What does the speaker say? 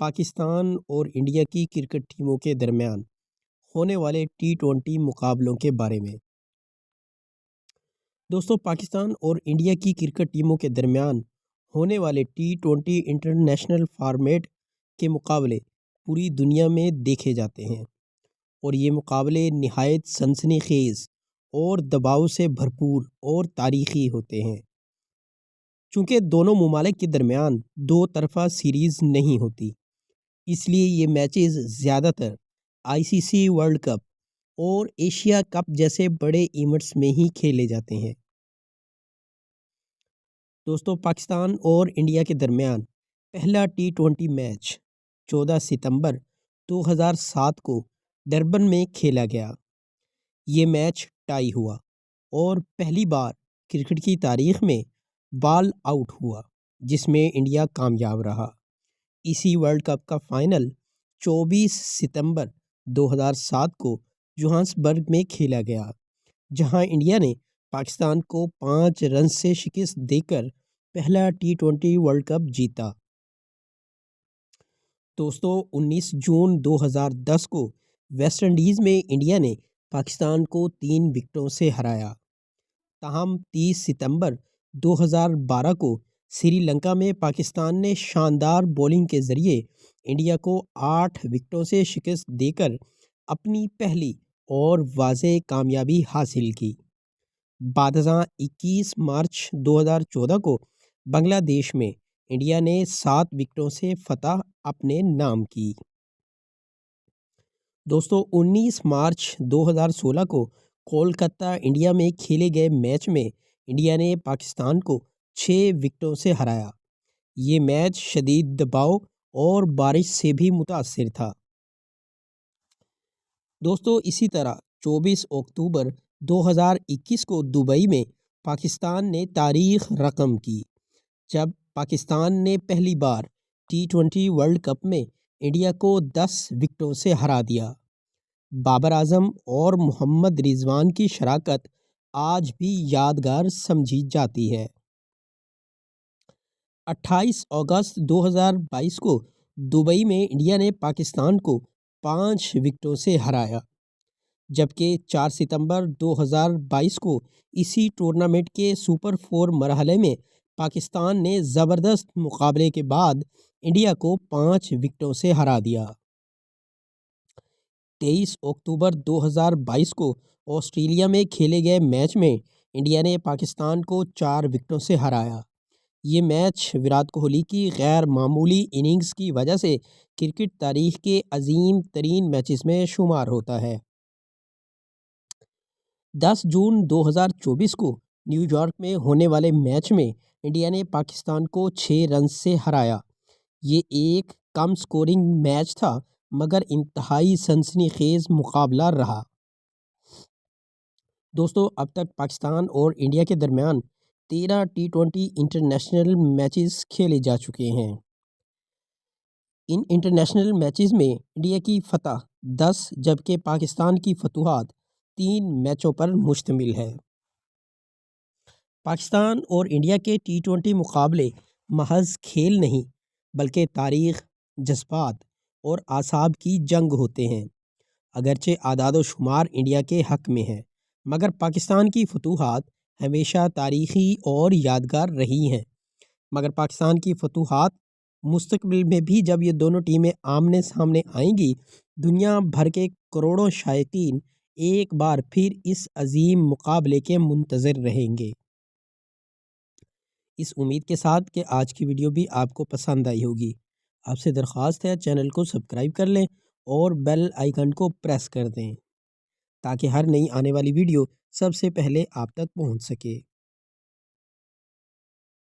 پاکستان اور انڈیا کی کرکٹ ٹیموں کے درمیان ہونے والے ٹی 20 مقابلوں کے بارے میں۔ دوستو، پاکستان اور انڈیا کی کرکٹ ٹیموں کے درمیان ہونے والے ٹی 20 انٹرنیشنل فارمیٹ کے مقابلے پوری دنیا میں دیکھے جاتے ہیں، اور یہ مقابلے نہایت سنسنی خیز اور دباؤ سے بھرپور اور تاریخی ہوتے ہیں۔ چونکہ دونوں ممالک کے درمیان دو طرفہ سیریز نہیں ہوتی، اس لیے یہ میچز زیادہ تر ICC ورلڈ کپ اور ایشیا کپ جیسے بڑے ایونٹس میں ہی کھیلے جاتے ہیں۔ دوستو، پاکستان اور انڈیا کے درمیان پہلا ٹی 20 میچ 14 ستمبر 2007 کو ڈربن میں کھیلا گیا۔ یہ میچ ٹائی ہوا اور پہلی بار کرکٹ کی تاریخ میں بال آؤٹ ہوا، جس میں انڈیا کامیاب رہا۔ اسی ورلڈ کپ کا فائنل 24 ستمبر 2007 کو جوہانسبرگ میں کھیلا گیا، جہاں انڈیا نے پاکستان کو 5 رنز سے شکست دے کر پہلا ٹی 20 ورلڈ کپ جیتا۔ دوستو، 19 جون 2010 کو ویسٹ انڈیز میں انڈیا نے پاکستان کو 3 وکٹوں سے ہرایا۔ تاہم 30 ستمبر 2012 کو سری لنکا میں پاکستان نے شاندار بولنگ کے ذریعے انڈیا کو 8 وکٹوں سے شکست دے کر اپنی پہلی اور واضح کامیابی حاصل کی۔ بعد ازاں 21 مارچ 2014 کو بنگلہ دیش میں انڈیا نے 7 وکٹوں سے فتح اپنے نام کی۔ دوستو، 19 مارچ 2016 کو کولکتہ انڈیا میں کھیلے گئے میچ میں انڈیا نے پاکستان کو 6 وکٹوں سے ہرایا۔ یہ میچ شدید دباؤ اور بارش سے بھی متاثر تھا۔ دوستو، اسی طرح 24 اکتوبر 2021 کو دبئی میں پاکستان نے تاریخ رقم کی، جب پاکستان نے پہلی بار ٹی 20 ورلڈ کپ میں انڈیا کو 10 وکٹوں سے ہرا دیا۔ بابر اعظم اور محمد رضوان کی شراکت آج بھی یادگار سمجھی جاتی ہے۔ 28 اگست 2022 کو دبئی میں انڈیا نے پاکستان کو 5 وکٹوں سے ہرایا، جبکہ 4 ستمبر 2022 کو اسی ٹورنامنٹ کے سپر 4 مرحلے میں پاکستان نے زبردست مقابلے کے بعد انڈیا کو 5 وکٹوں سے ہرا دیا۔ 23 اکتوبر 2022 کو آسٹریلیا میں کھیلے گئے میچ میں انڈیا نے پاکستان کو 4 وکٹوں سے ہرایا۔ یہ میچ وراٹ کوہلی کی غیر معمولی اننگز کی وجہ سے کرکٹ تاریخ کے عظیم ترین میچز میں شمار ہوتا ہے۔ 10 جون 2024 کو نیو یارک میں ہونے والے میچ میں انڈیا نے پاکستان کو 6 رنز سے ہرایا۔ یہ ایک کم سکورنگ میچ تھا، مگر انتہائی سنسنی خیز مقابلہ رہا۔ دوستو، اب تک پاکستان اور انڈیا کے درمیان 13 ٹی 20 انٹرنیشنل میچز کھیلے جا چکے ہیں۔ ان انٹرنیشنل میچز میں انڈیا کی فتح 10 جبکہ پاکستان کی فتوحات 3 میچوں پر مشتمل ہے۔ پاکستان اور انڈیا کے ٹی 20 مقابلے محض کھیل نہیں، بلکہ تاریخ، جذبات اور اعصاب کی جنگ ہوتے ہیں۔ اگرچہ اعداد و شمار انڈیا کے حق میں ہے، مگر پاکستان کی فتوحات ہمیشہ تاریخی اور یادگار رہی ہیں۔ مگر پاکستان کی فتوحات مستقبل میں بھی جب یہ دونوں ٹیمیں آمنے سامنے آئیں گی، دنیا بھر کے کروڑوں شائقین ایک بار پھر اس عظیم مقابلے کے منتظر رہیں گے۔ اس امید کے ساتھ کہ آج کی ویڈیو بھی آپ کو پسند آئی ہوگی، آپ سے درخواست ہے چینل کو سبسکرائب کر لیں اور بیل آئیکن کو پریس کر دیں، تاکہ ہر نئی آنے والی ویڈیو سب سے پہلے آپ تک پہنچ سکے۔